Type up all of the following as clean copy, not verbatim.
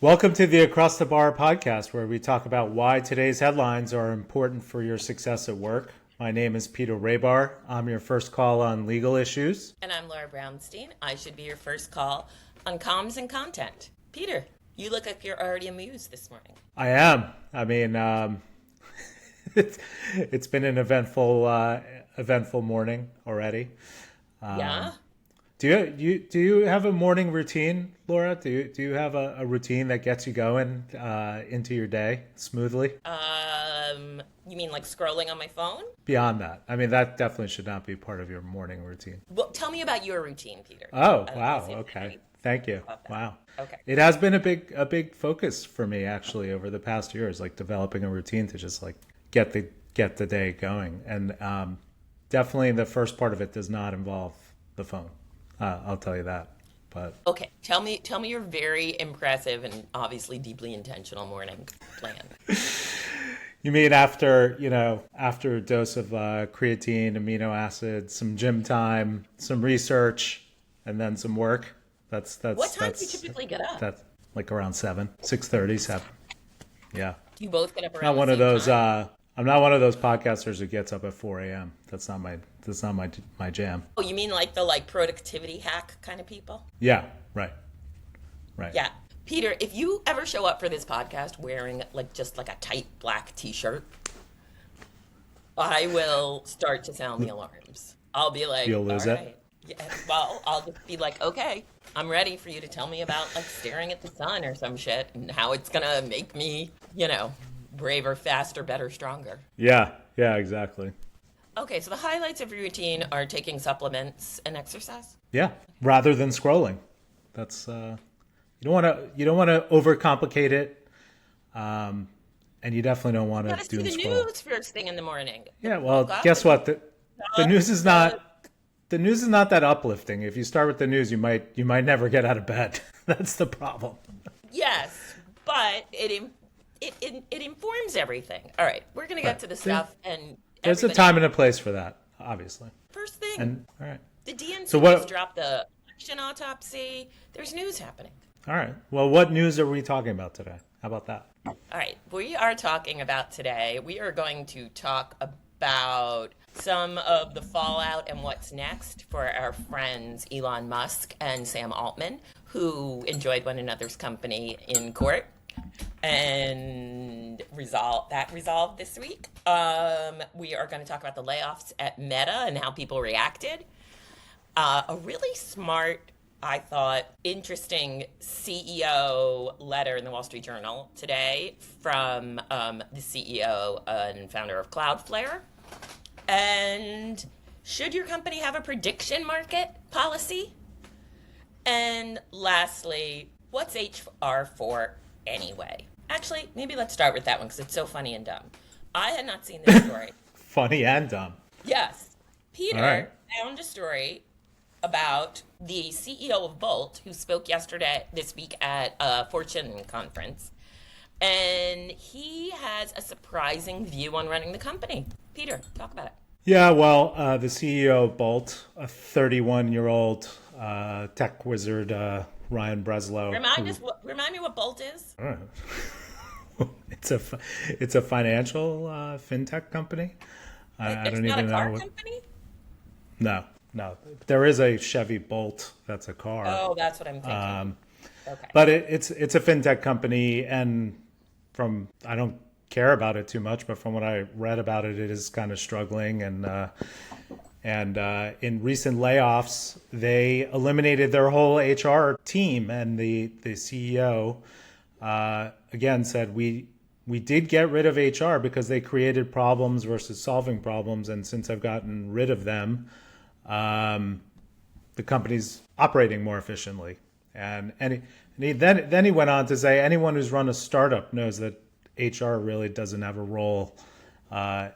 Welcome to the Across the Bar podcast, where we talk about why today's headlines are important for your success at work. My name is Peter Rahbar. I'm your first call on legal issues. And I'm Laura Brounstein. I should be your first call on comms and content. Peter, you look like you're already amused this morning. I am. I mean, it's been an eventful morning already. Yeah? Do you have a morning routine, Laura? Do you have a routine that gets you going into your day smoothly? You mean like scrolling on my phone? Beyond that, I mean, that definitely should not be part of your morning routine. Well, tell me about your routine, Peter. Oh, wow. Okay. Thank you. Wow. Okay. It has been a big focus for me actually over the past years, like developing a routine to just like get the day going. And definitely the first part of it does not involve the phone. I'll tell you that. But okay, tell me your very impressive and obviously deeply intentional morning plan. You mean after a dose of creatine, amino acids, some gym time, some research, and then some work? That's what time do you typically get up? That's like around 6:30, 7. Yeah. Do you both get up around Not one the of same those. time? I'm not one of those podcasters who gets up at 4 a.m. That's not my jam. Oh, you mean like the productivity hack kind of people? Yeah. Right. Yeah. Peter, if you ever show up for this podcast wearing just like a tight black t-shirt, I will start to sound the alarms. I'll be like, You'll lose it? right. Yeah, well, I'll just be like, okay, I'm ready for you to tell me about like staring at the sun or some shit and how it's gonna make me, braver, faster, better, stronger. Yeah, exactly. Okay, so the highlights of your routine are taking supplements and exercise? Yeah, rather than scrolling. That's you don't want to overcomplicate it, and you definitely don't want to do the scroll. news first thing in the morning. Yeah, well, guess what? The news is not that uplifting. If you start with the news, you might never get out of bed. That's the problem. Yes, but it informs everything. All right, we're gonna get to the stuff, and there's a time and a place for that, obviously. First thing, and all right. The DNC so just dropped the election autopsy. There's news happening. All right. Well, what news are we talking about today? How about that? All right, we are talking about today. We are going to talk about some of the fallout and what's next for our friends Elon Musk and Sam Altman, who enjoyed one another's company in court and resolved this week. We are going to talk about the layoffs at Meta and how people reacted. A really smart, I thought, interesting CEO letter in the Wall Street Journal today from the CEO and founder of Cloudflare. And should your company have a prediction market policy? And lastly, what's HR for anyway? Actually, maybe let's start with that one because it's so funny and dumb. I had not seen this story. Funny and dumb. Yes. Peter right. found a story about the CEO of Bolt, who spoke this week at a Fortune conference. And he has a surprising view on running the company. Peter, talk about it. Yeah, well, the CEO of Bolt, a 31-year-old tech wizard, Ryan Breslow. Remind me what Bolt is. It's a financial fintech company. I don't even know. It's not a car company? No. There is a Chevy Bolt. That's a car. Oh, that's what I'm thinking. Okay. But it's a fintech company, and I don't care about it too much, but from what I read about it, it is kind of struggling. And in recent layoffs, they eliminated their whole HR team, and the CEO again said we did get rid of HR because they created problems versus solving problems, and since I've gotten rid of them, the company's operating more efficiently. And then he went on to say anyone who's run a startup knows that HR really doesn't have a role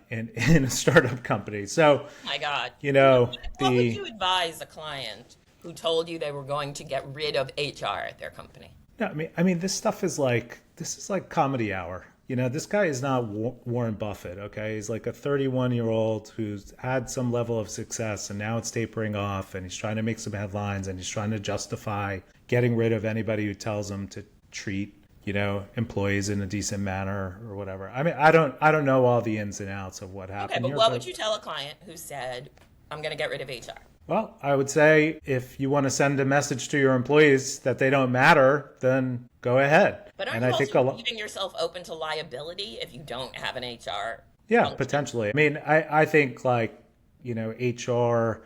in a startup company. So, my God, what would you advise a client who told you they were going to get rid of HR at their company? No, I mean, this is like comedy hour. This guy is not Warren Buffett, okay? He's like a 31-year-old who's had some level of success, and now it's tapering off, and he's trying to make some headlines, and he's trying to justify getting rid of anybody who tells him to treat employees in a decent manner or whatever. I mean, I don't know all the ins and outs of what Okay, happened but here, what but would you tell a client who said, I'm going to get rid of HR? well, I would say if you want to send a message to your employees that they don't matter, then go ahead. But aren't And you I think also leaving yourself open to liability if you don't have an HR yeah, function? potentially. I mean, I think HR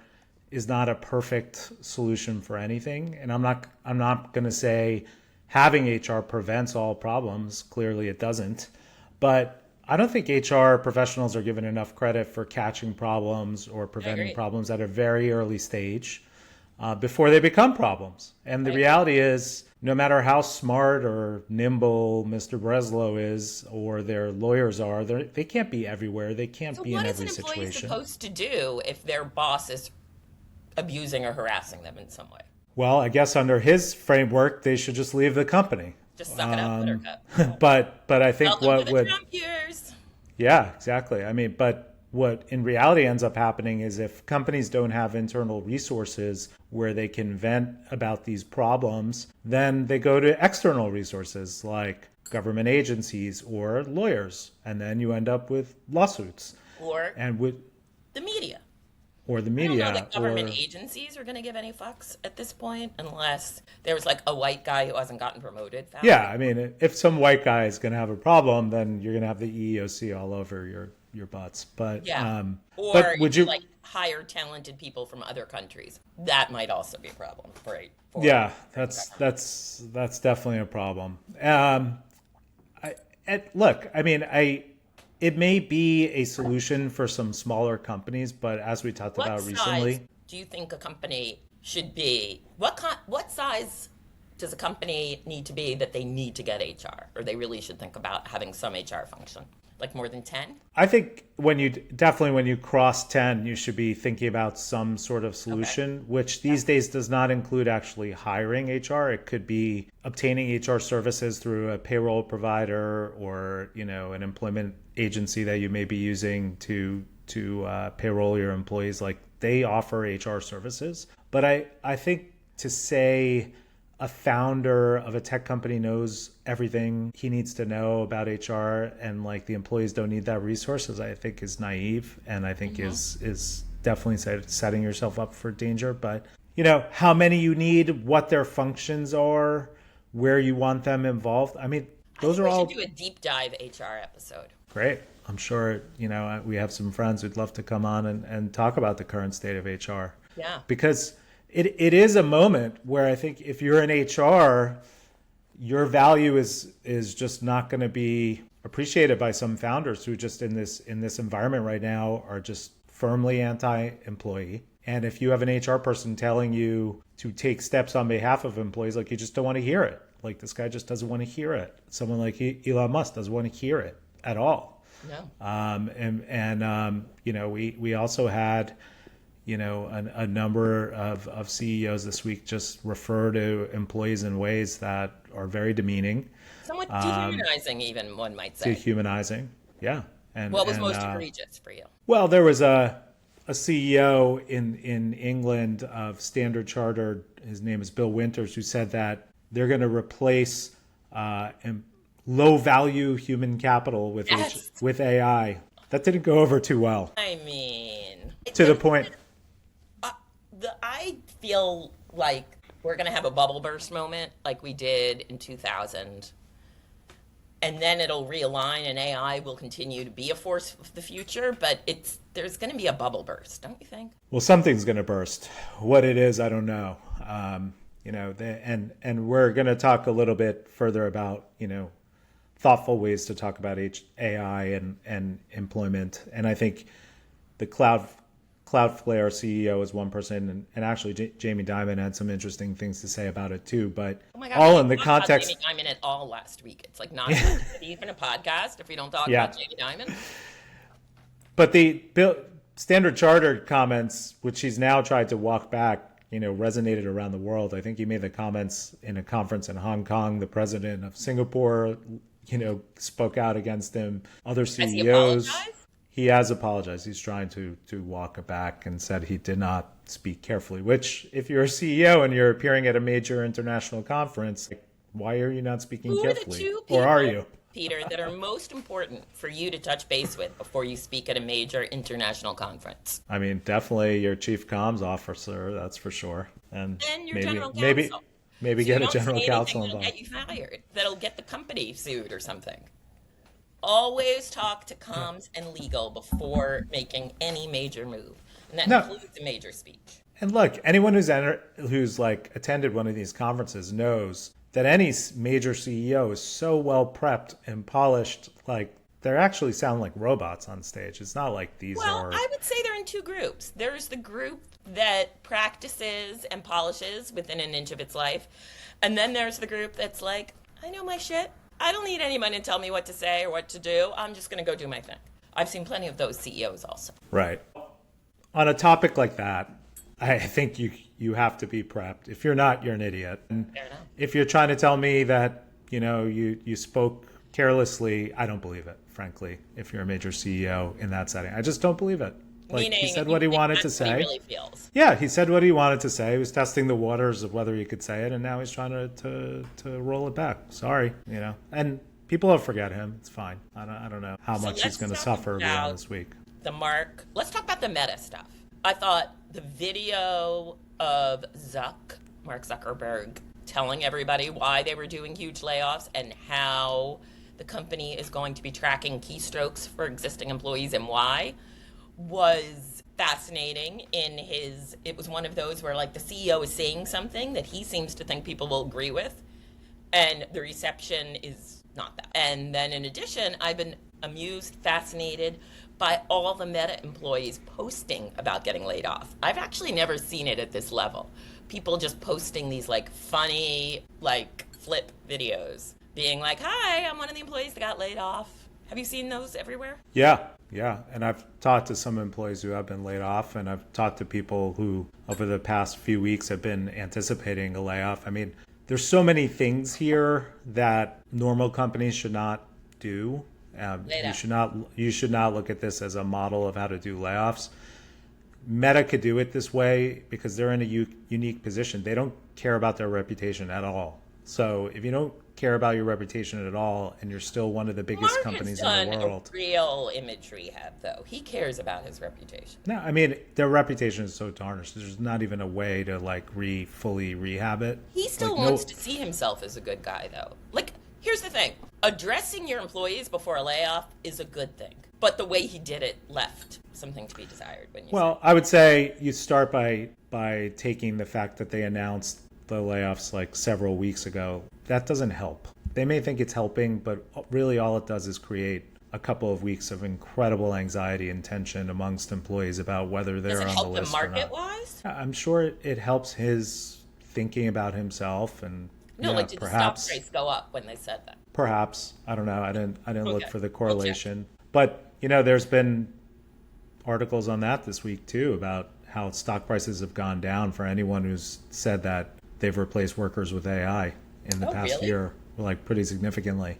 is not a perfect solution for anything, and I'm not going to say having HR prevents all problems. Clearly, it doesn't. But I don't think HR professionals are given enough credit for catching problems or I preventing agree. problems at a very early stage before they become problems. And I the agree. reality is, no matter how smart or nimble Mr. Breslow is or their lawyers are, they can't be everywhere. They can't So be in what is every an employee situation. supposed to do if their boss is abusing or harassing them in some way? Well, I guess under his framework, they should just leave the company. Just suck it up, buttercup. But I think Welcome to what the would Trump years. yeah, exactly. I mean, but what in reality ends up happening is if companies don't have internal resources where they can vent about these problems, then they go to external resources like government agencies or lawyers, and then you end up with lawsuits Or and with the media. or the I don't know media that government or agencies are going to give any fucks at this point unless there was like a white guy who hasn't gotten promoted fast. yeah, I mean, if some white guy is going to have a problem, then you're going to have the EEOC all over your butts. Yeah. Or But would you you? like hire talented people from other countries. That might also be a problem, right? Yeah, that's definitely a problem. Look, I mean, it may be a solution for some smaller companies, but as we talked What about size recently, do you think a company should be? What size does a company need to be that they need to get HR, or they really should think about having some HR function? Like more than 10? I think when you cross 10, you should be thinking about some sort of Okay. solution, which these days does not include actually hiring HR. It could be obtaining HR services through a payroll provider or, an employment agency that you may be using to payroll your employees. Like they offer HR services. But I think to say a founder of a tech company knows everything he needs to know about HR and like the employees don't need that resources, I think is naive and I think is definitely setting yourself up for danger. But how many you need, what their functions are, where you want them involved. I mean, I those think are we should do all a deep dive HR episode. great. I'm sure, we have some friends who'd love to come on and talk about the current state of HR Yeah. because it is a moment where I think if you're in HR, your value is just not going to be appreciated by some founders who just in this environment right now are just firmly anti-employee. And if you have an HR person telling you to take steps on behalf of employees, like you just don't want to hear it. Like this guy just doesn't want to hear it. Someone like Elon Musk doesn't want to hear it at all. No. We also had a number of CEOs this week just refer to employees in ways that are very demeaning, Somewhat dehumanizing, even one might say. dehumanizing. Yeah. What was most egregious for you? Well, there was a CEO in England of Standard Chartered. His name is Bill Winters, who said that they're going to replace low value human capital with Yes. with AI. That didn't go over too well. I mean, To the point. I feel like we're going to have a bubble burst moment like we did in 2000. And then it'll realign and AI will continue to be a force of the future, but there's going to be a bubble burst, don't you think? Well, something's going to burst. What it is, I don't know. And we're going to talk a little bit further about thoughtful ways to talk about AI and employment. And I think the Cloudflare CEO is one person, and actually Jamie Dimon had some interesting things to say about it too. But Oh my God, all we in the didn't talk about context, Jamie Dimon at all last week. It's like not even a podcast if we don't talk Yeah. about Jamie Dimon. but the Standard Chartered comments, which he's now tried to walk back, resonated around the world. I think he made the comments in a conference in Hong Kong. The president of Singapore, spoke out against him. Other Has he CEOs. apologized? He has apologized. He's trying to walk it back and said he did not speak carefully, which if you're a CEO and you're appearing at a major international conference, Why are you not speaking Who are the carefully? two Or are people, you? Peter, that are most important for you to touch base with before you speak at a major international conference? I mean, definitely your chief comms officer, that's for sure. And And your maybe, general maybe, counsel. maybe So you get a don't general say anything counsel that'll involved. get you fired, that'll get the company sued or something. Always talk to Yeah. comms and legal before making any major move. And that No, includes a major speech. and look, anyone who's like attended one of these conferences knows that any major CEO is so well prepped and polished. Like they actually sound like robots on stage. It's not like these Well, are. I would say they're in two groups. There's the group that practices and polishes within an inch of its life. And then there's the group that's like, I know my shit. I don't need anyone to tell me what to say or what to do. I'm just going to go do my thing. I've seen plenty of those CEOs also. Right. On a topic like that, I think you have to be prepped. If you're not, you're an idiot. And Fair enough. if you're trying to tell me that, you spoke carelessly, I don't believe it, frankly, if you're a major CEO in that setting. I just don't believe it. Like Meaning, he said you what he think wanted to that's what he say. really feels. Yeah, he said what he wanted to say. He was testing the waters of whether he could say it, and now he's trying to roll it back. Sorry. And people will forget him. It's fine. I don't know how So much he's let's going to talk suffer beyond about this week. Let's talk about the meta stuff. I thought the video of Mark Zuckerberg, telling everybody why they were doing huge layoffs and how the company is going to be tracking keystrokes for existing employees and why, was fascinating. It was one of those where like the CEO is saying something that he seems to think people will agree with, and the reception is not that. And then in addition, I've been amused, fascinated by all the Meta employees posting about getting laid off. I've actually never seen it at this level. People just posting these like funny, like flip videos, being like, hi, I'm one of the employees that got laid off. Have you seen those everywhere? Yeah. And I've talked to some employees who have been laid off, and I've talked to people who over the past few weeks have been anticipating a layoff. I mean, there's so many things here that normal companies should not do. You should not look at this as a model of how to do layoffs. Meta could do it this way because they're in a unique position. They don't care about their reputation at all. So if you don't care about your reputation at all, and you're still one of the biggest Mark companies has in the done world. a real image rehab, though. He cares about his reputation. No, I mean their reputation is so tarnished. There's not even a way to like fully rehab it. He still wants to see himself as a good guy, though. Like, here's the thing. Addressing your employees before a layoff is a good thing. But the way he did it left something to be desired. Well, I would say you start by taking the fact that they announced the layoffs like several weeks ago. That doesn't help. They may think it's helping, but really all it does is create a couple of weeks of incredible anxiety and tension amongst employees about whether they're on the list or not. Does it help him market-wise? I'm sure it helps his thinking about himself, and No, like did perhaps the stock price go up when they said that? perhaps I don't know. I didn't look Okay. for the correlation, but there's been articles on that this week too about how stock prices have gone down for anyone who's said that they've replaced workers with AI in the past really? year, like pretty significantly.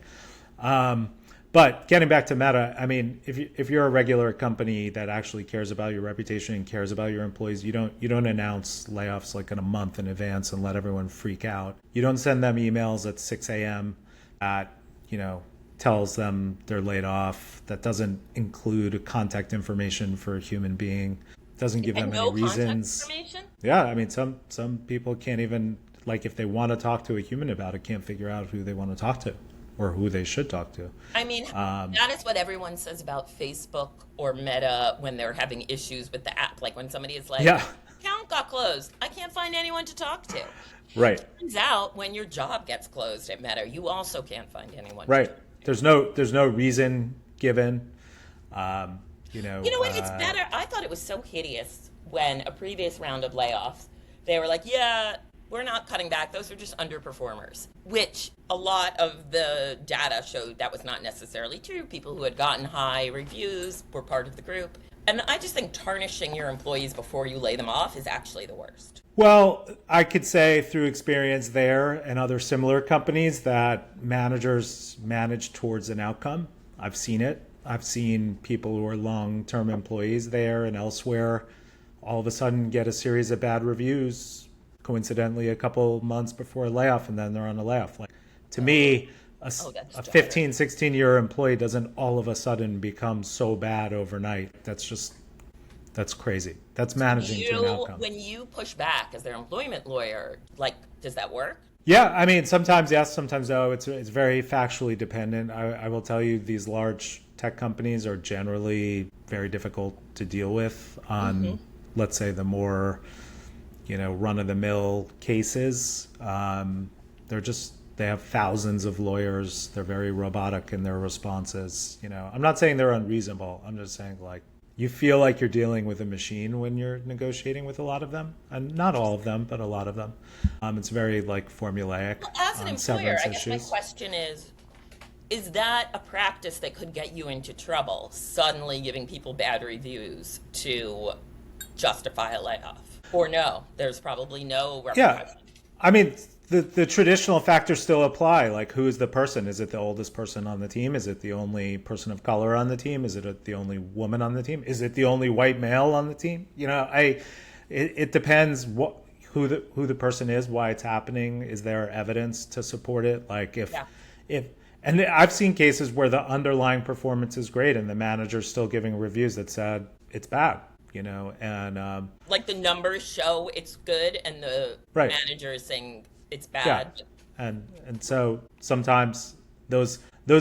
But getting back to Meta, I mean, if you're a regular company that actually cares about your reputation and cares about your employees, you don't announce layoffs like in a month in advance and let everyone freak out. You don't send them emails at 6 a.m. that tells them they're laid off. That doesn't include contact information for a human being. Doesn't give them any reasons. Contact information? Yeah, I mean, some people can't even, like, if they want to talk to a human about it, can't figure out who they want to talk to or who they should talk to. I mean, that is what everyone says about Facebook or Meta when they're having issues with the app. Like when somebody is like, Yeah. account got closed. I can't find anyone to talk to. Right. Turns out when your job gets closed at Meta, you also can't find anyone. Right. There's no reason given. You know what? It's better. I thought it was so hideous when a previous round of layoffs, they were like, yeah, we're not cutting back. Those are just underperformers, which a lot of the data showed that was not necessarily true. People who had gotten high reviews were part of the group. And I just think tarnishing your employees before you lay them off is actually the worst. Well, I could say through experience there and other similar companies that managers manage towards an outcome. I've seen it. I've seen people who are long-term employees there and elsewhere all of a sudden get a series of bad reviews, coincidentally a couple months before a layoff, and then they're on a layoff. Like, To me, that's a dire. 15, 16-year employee doesn't all of a sudden become so bad overnight. That's crazy. That's managing to an outcome. When you push back as their employment lawyer, like, does that work? Yeah, I mean, sometimes yes, sometimes no. It's very factually dependent. I will tell you, these large tech companies are generally very difficult to deal with on, let's say, the more, run-of-the-mill cases. They have thousands of lawyers. They're very robotic in their responses. I'm not saying they're unreasonable. I'm just saying, like, you feel like you're dealing with a machine when you're negotiating with a lot of them, and not all of them, but a lot of them. It's very like formulaic Well, as an on employer, severance I guess my issues. question is that a practice that could get you into trouble, suddenly giving people bad reviews to justify a layoff? Or no, there's probably no Yeah, repercussion. I mean, the traditional factors still apply. Like, who is the person? Is it the oldest person on the team? Is it the only person of color on the team? Is it the only woman on the team? Is it the only white male on the team? It depends who the person is, why it's happening. Is there evidence to support it? Like, Yeah. if and I've seen cases where the underlying performance is great and the manager's still giving reviews that said it's bad, and Like the numbers show it's good and the right. manager is saying it's Yeah, bad. and so sometimes those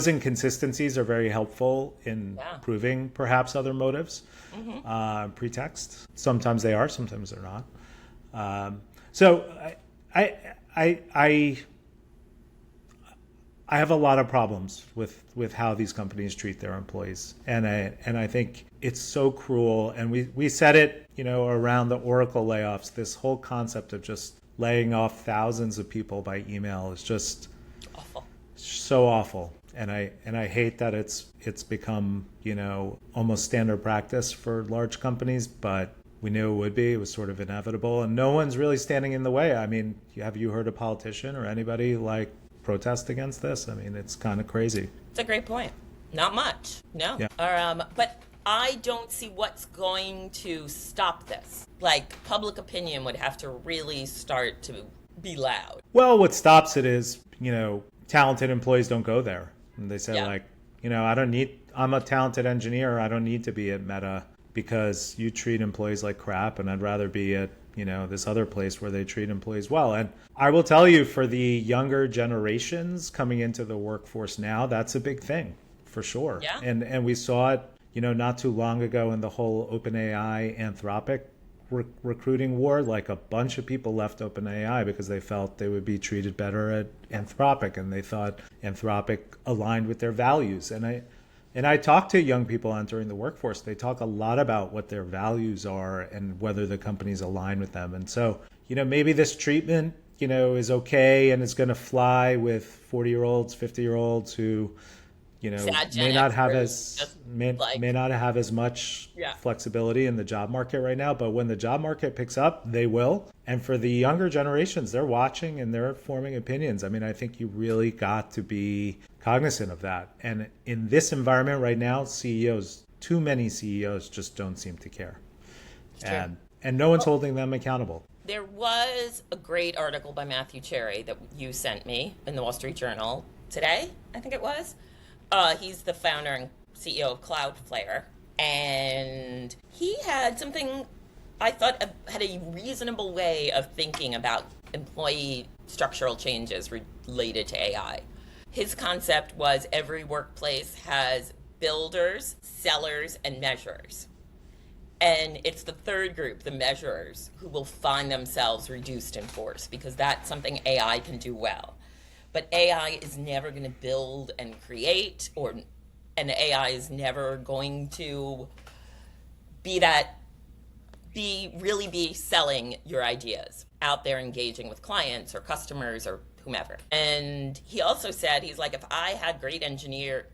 inconsistencies are very helpful in Yeah. proving perhaps other motives, pretext. Sometimes they are, sometimes they're not. So I I I I have a lot of problems with how these companies treat their employees, and I think it's so cruel. And we said it, around the Oracle layoffs. This whole concept of just laying off thousands of people by email is just Awful. so awful. And I hate that it's become, almost standard practice for large companies, but we knew it would be. It was sort of inevitable, and no one's really standing in the way. I mean, have you heard a politician or anybody protest against this? I mean, it's kind of crazy. It's a great point. Not much. No. Yeah. But I don't see what's going to stop this. Like, public opinion would have to really start to be loud. Well, what stops it is, talented employees don't go there. And they say, Yeah. I'm a talented engineer. I don't need to be at Meta because you treat employees like crap, and I'd rather be at, this other place where they treat employees well. And I will tell you, for the younger generations coming into the workforce now, that's a big thing for sure. Yeah. And we saw it, not too long ago in the whole OpenAI Anthropic recruiting war. Like, a bunch of people left OpenAI because they felt they would be treated better at Anthropic, and they thought Anthropic aligned with their values. And I talk to young people entering the workforce. They talk a lot about what their values are and whether the companies align with them. And so, maybe this treatment, is okay and is going to fly with 40-year-olds, 50-year-olds who, Sad may Gen not have Xers, as may not have as much Yeah. flexibility in the job market right now. But when the job market picks up, they will. And for the younger generations, they're watching and they're forming opinions. I mean, I think you really got to be cognizant of that. And in this environment right now, too many CEOs just don't seem to care. And no one's holding them accountable. There was a great article by Matthew Cherry that you sent me in the Wall Street Journal today, I think it was. He's the founder and CEO of Cloudflare. And he had something I thought had a reasonable way of thinking about employee structural changes related to AI. His concept was every workplace has builders, sellers, and measurers. And it's the third group, the measurers, who will find themselves reduced in force because that's something AI can do well. But AI is never going to build and create, and AI is never going to really be selling your ideas out there, engaging with clients or customers or whomever. And he also said, he's like, if I had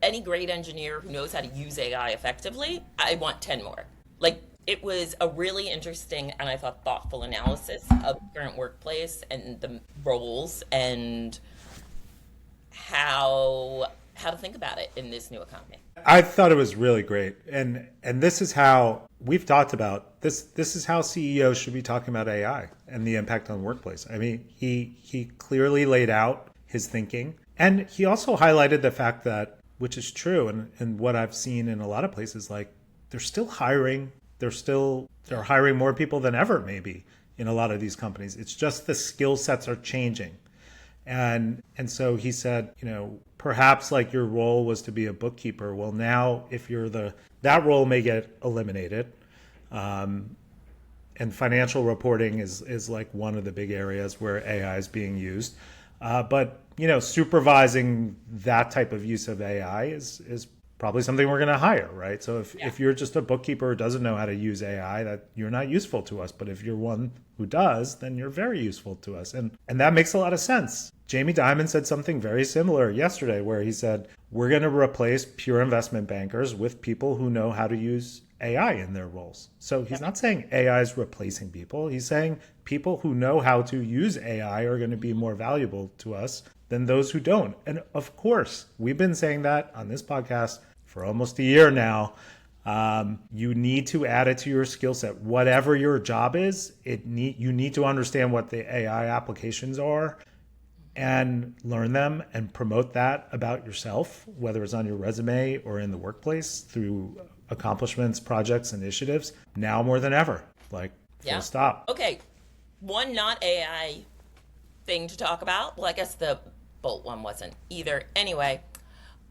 any great engineer who knows how to use AI effectively, I want 10 more. Like, it was a really interesting and I thought thoughtful analysis of the current workplace and the roles and how to think about it in this new economy. I thought it was really great. And this is how we've talked about this. This is how CEOs should be talking about AI and the impact on the workplace. I mean, he clearly laid out his thinking, And he also highlighted the fact that, which is true, and what I've seen in a lot of places, like they're still hiring. They're hiring more people than ever, maybe, in a lot of these companies. It's just the skill sets are changing. And so he said, perhaps like your role was to be a bookkeeper. Well, now if you're that role may get eliminated. And financial reporting is like one of the big areas where AI is being used. But supervising that type of use of AI is probably something we're going to hire, right? So if you're just a bookkeeper who doesn't know how to use AI, that you're not useful to us. But if you're one who does, then you're very useful to us. And that makes a lot of sense. Jamie Dimon said something very similar yesterday where he said, we're going to replace pure investment bankers with people who know how to use AI in their roles. So he's not saying AI is replacing people. He's saying people who know how to use AI are going to be more valuable to us than those who don't. And of course, we've been saying that on this podcast for almost a year now. You need to add it to your skill set. Whatever your job is, you need to understand what the AI applications are and learn them and promote that about yourself, whether it's on your resume or in the workplace through accomplishments, projects, initiatives, now more than ever. Full stop. Okay, one not AI thing to talk about. Well, I guess the Bolt one wasn't either. Anyway,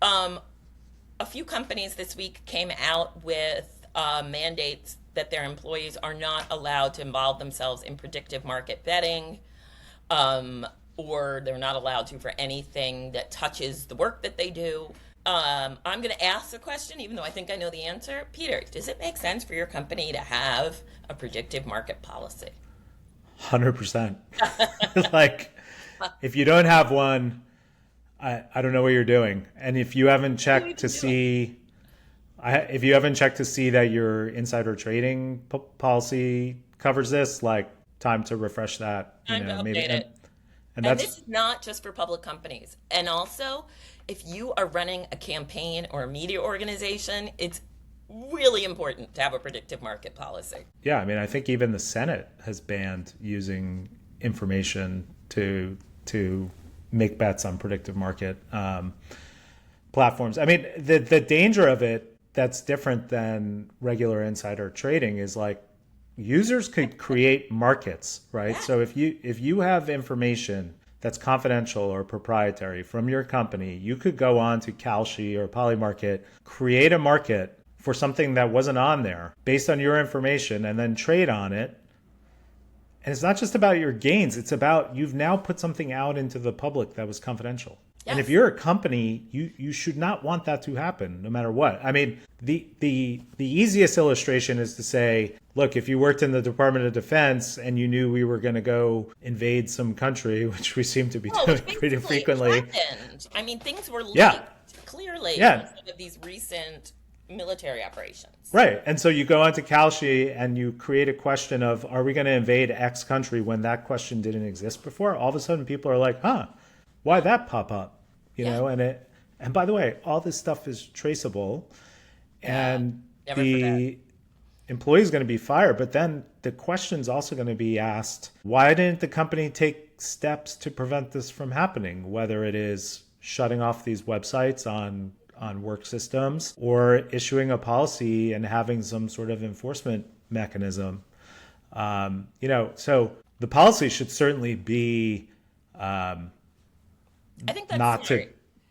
a few companies this week came out with mandates that their employees are not allowed to involve themselves in predictive market betting, or they're not allowed to for anything that touches the work that they do. I'm going to ask the question, even though I think I know the answer. Peter, does it make sense for your company to have a predictive market policy? 100%. If you don't have one, I don't know what you're doing. And if you haven't checked to see that your insider trading policy covers this, time to refresh that. Time to update it. And this is not just for public companies. And also, if you are running a campaign or a media organization, it's really important to have a predictive market policy. Yeah, I think even the Senate has banned using information to make bets on predictive market platforms. The danger of it that's different than regular insider trading is users could create markets, right? Yeah. So if you have information that's confidential or proprietary from your company, you could go on to Kalshi or Polymarket, create a market for something that wasn't on there based on your information and then trade on it. And it's not just about your gains. It's about you've now put something out into the public that was confidential. Yes. And if you're a company, you should not want that to happen no matter what. The easiest illustration is to say, look, if you worked in the Department of Defense and you knew we were going to go invade some country, which we seem to be doing pretty frequently. Things were leaked clearly in some of these recent military operations. Right. And so you go onto Kalshi and you create a question of, are we going to invade X country when that question didn't exist before? All of a sudden people are like, why'd that pop up? And by the way, all this stuff is traceable and the employee is going to be fired. But then the question's also going to be asked, why didn't the company take steps to prevent this from happening? Whether it is shutting off these websites on work systems or issuing a policy and having some sort of enforcement mechanism. So the policy should certainly be I think that's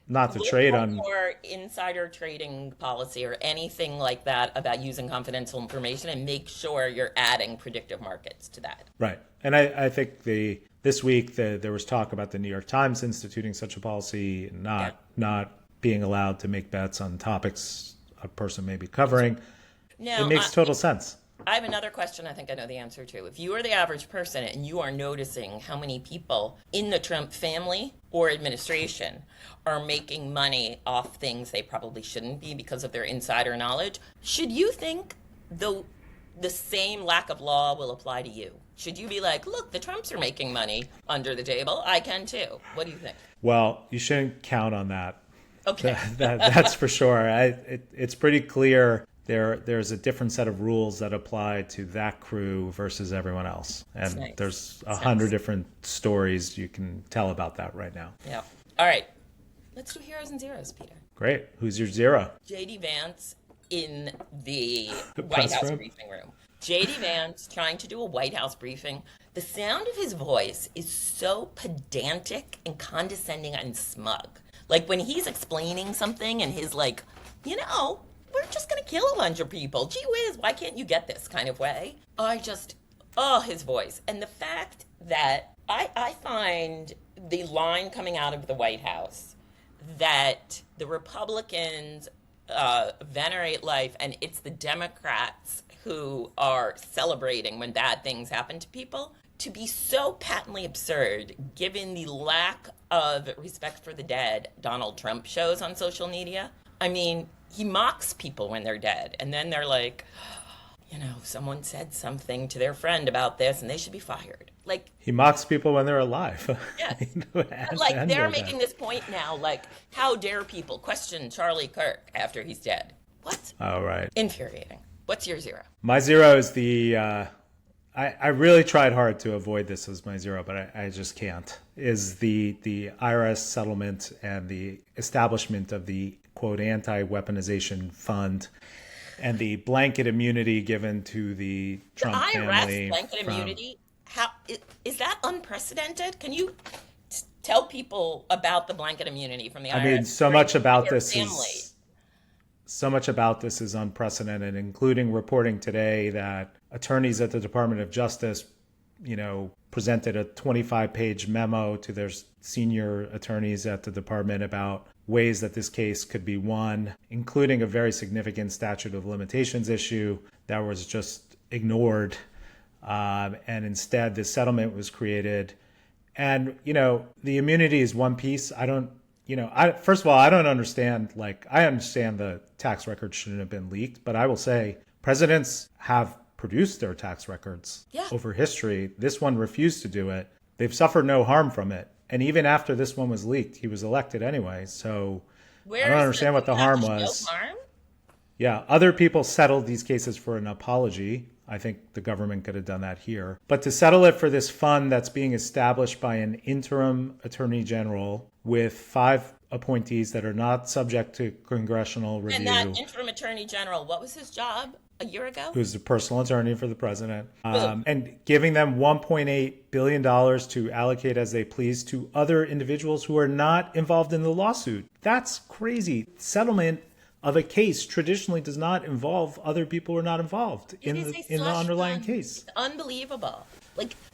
not to trade on more insider trading policy or anything like that about using confidential information, and make sure you're adding predictive markets to that. Right. And I think this week there was talk about the New York Times instituting such a policy, not being allowed to make bets on topics a person may be covering. Now, it makes total sense. I have another question I think I know the answer to. If you are the average person and you are noticing how many people in the Trump family or administration are making money off things they probably shouldn't be because of their insider knowledge, should you think the same lack of law will apply to you? Should you be like, look, the Trumps are making money under the table. I can too. What do you think? Well, you shouldn't count on that. Okay. That's for sure. It's pretty clear there's a different set of rules that apply to that crew versus everyone else. And there's 100 different stories you can tell about that right now. Yeah. All right. Let's do heroes and zeros, Peter. Great. Who's your zero? JD Vance in the White Press House room? briefing room. JD Vance trying to do a White House briefing. The sound of his voice is so pedantic and condescending and smug. Like when he's explaining something and his like, we're just going to kill a bunch of people. Gee whiz, why can't you get this kind of way? His voice. And the fact that I find the line coming out of the White House that the Republicans venerate life and it's the Democrats who are celebrating when bad things happen to people, to be so patently absurd given the lack of respect for the dead Donald Trump shows on social media. I mean, he mocks people when they're dead, and then they're like, someone said something to their friend about this and they should be fired. Like, He mocks people when they're alive. yes. And Like, they're they're making dead. this point now, like, how dare people question Charlie Kirk after he's dead? What? Oh, right. Infuriating. What's your zero? My zero is I really tried hard to avoid this as my zero, but I just can't, is the IRS settlement and the establishment of the, quote, anti-weaponization fund and the blanket immunity given to the Trump The family. IRS blanket immunity, how is that unprecedented? Can you tell people about the blanket immunity from the IRS? I mean, so much about Your this family. is unprecedented, including reporting today that attorneys at the Department of Justice, presented a 25-page memo to their senior attorneys at the department about ways that this case could be won, including a very significant statute of limitations issue that was just ignored. And instead, this settlement was created. And, the immunity is one piece. First of all, I don't understand, I understand the tax records shouldn't have been leaked, but I will say presidents have produced their tax records over history. This one refused to do it. They've suffered no harm from it. And even after this one was leaked, he was elected anyway. So I don't understand what the harm was. No harm? Yeah, other people settled these cases for an apology. I think the government could have done that here. But to settle it for this fund that's being established by an interim attorney general with 5 appointees that are not subject to congressional review. And that interim attorney general, what was his job a year ago? Who's the personal attorney for the president, and giving them $1.8 billion to allocate as they please to other individuals who are not involved in the lawsuit. That's crazy. Settlement of a case traditionally does not involve other people who are not involved in the underlying case. It's unbelievable.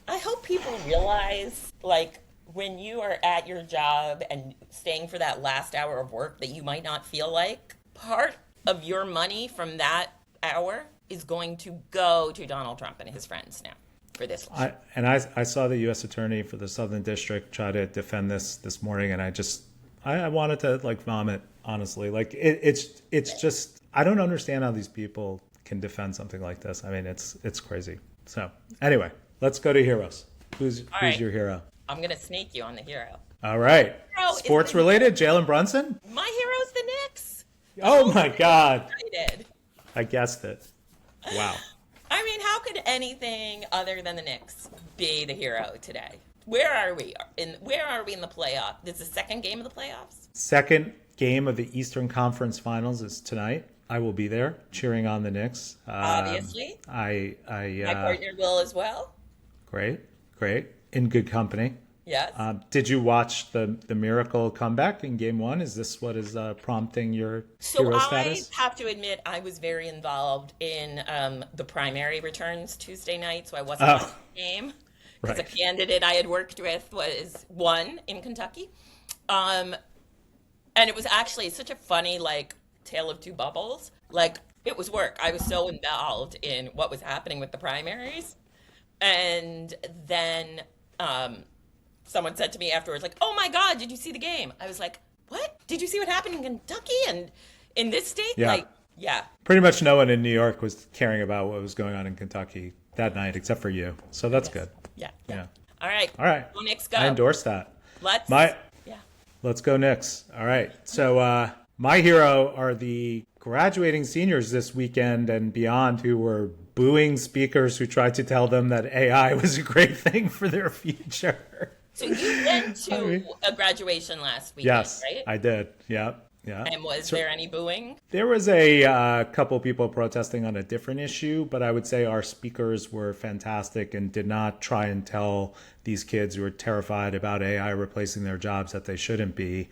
I hope people realize, when you are at your job and staying for that last hour of work that you might not feel like, part of your money from that hour is going to go to Donald Trump and his friends now for this. I saw the U.S. attorney for the Southern District try to defend this morning, and I wanted to vomit, honestly. It's just, I don't understand how these people can defend something like this. I mean, it's crazy. So anyway, let's go to heroes. Who's your hero? I'm going to snake you on the hero. All right. Sports related, Jalen Brunson? My hero's the Knicks. Oh my God. Excited. I guessed it. Wow. I mean, how could anything other than the Knicks be the hero today? Where are we in the playoff? This is the second game of the playoffs? Second game of the Eastern Conference Finals is tonight. I will be there cheering on the Knicks. Obviously. My partner will as well. Great. In good company. Yes. Did you watch the miracle comeback in game one? Is this what is prompting your hero status? I have to admit I was very involved in the primary returns Tuesday night, so I wasn't on the game because a candidate I had worked with won in Kentucky. And it was actually such a funny, tale of two bubbles. It was work. I was so involved in what was happening with the primaries. And then someone said to me afterwards, oh my God, did you see the game? I was like, what? Did you see what happened in Kentucky and in this state? Yeah. Yeah. Pretty much no one in New York was caring about what was going on in Kentucky that night, except for you. So that's good. Yeah. All right. Go Knicks, go. I endorse that. Let's go Knicks. All right. So my hero are the graduating seniors this weekend and beyond who were booing speakers who tried to tell them that AI was a great thing for their future. So you went I to mean, a graduation last weekend, yes, right? I did. Yeah. Yeah. And was there any booing? There was a couple people protesting on a different issue, but I would say our speakers were fantastic and did not try and tell these kids who are terrified about AI replacing their jobs that they shouldn't be,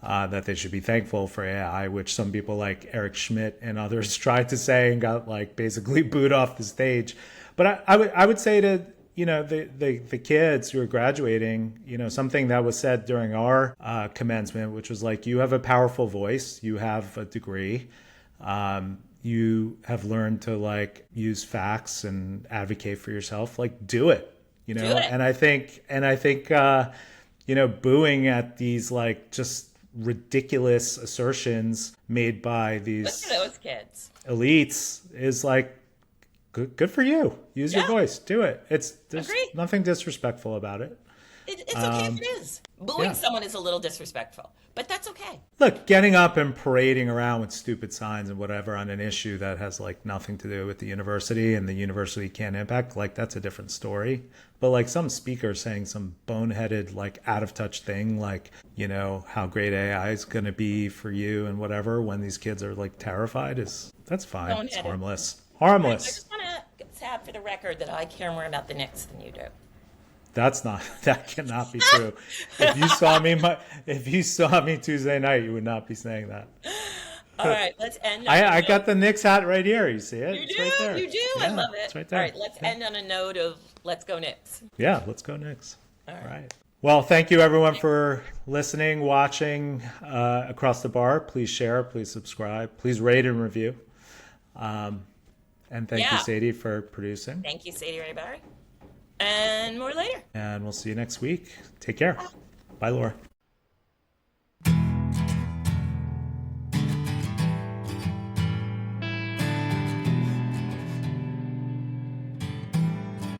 that they should be thankful for AI, which some people like Eric Schmidt and others tried to say and got like basically booed off the stage. But I would say to the kids who are graduating, something that was said during our commencement, which was like, you have a powerful voice, you have a degree, you have learned to like use facts and advocate for yourself, like do it, Do it. And I think booing at these like just ridiculous assertions made by Look these at those kids. elites is like, good for you. Use your Yeah. voice. Do it. There's Agreed. nothing disrespectful about it. It's okay if it is. Booing yeah. someone is a little disrespectful, but that's okay. Look, getting up and parading around with stupid signs and whatever on an issue that has like nothing to do with the university and the university can't impact, like that's a different story. But like some speaker saying some boneheaded, like out of touch thing, like, how great AI is going to be for you and whatever, when these kids are like terrified, that's fine. It's Boneheaded. harmless. I Harmless. just want to have for the record that I care more about the Knicks than you do. That cannot be true. If you saw me Tuesday night, you would not be saying that. All right, let's end. I got the Knicks hat right here. You see it? You It's do, right there. you do. Yeah, I love it. It's right there. All right, let's end on a note of let's go Knicks. Yeah, let's go Knicks. All All right. right. Well, thank you everyone for listening, watching across the bar. Please share, please subscribe, please rate and review. And thank you, Yeah. Sadie, for producing. Thank you, Sadie Rahbar. And more later. And we'll see you next week. Take care. Bye, Laura.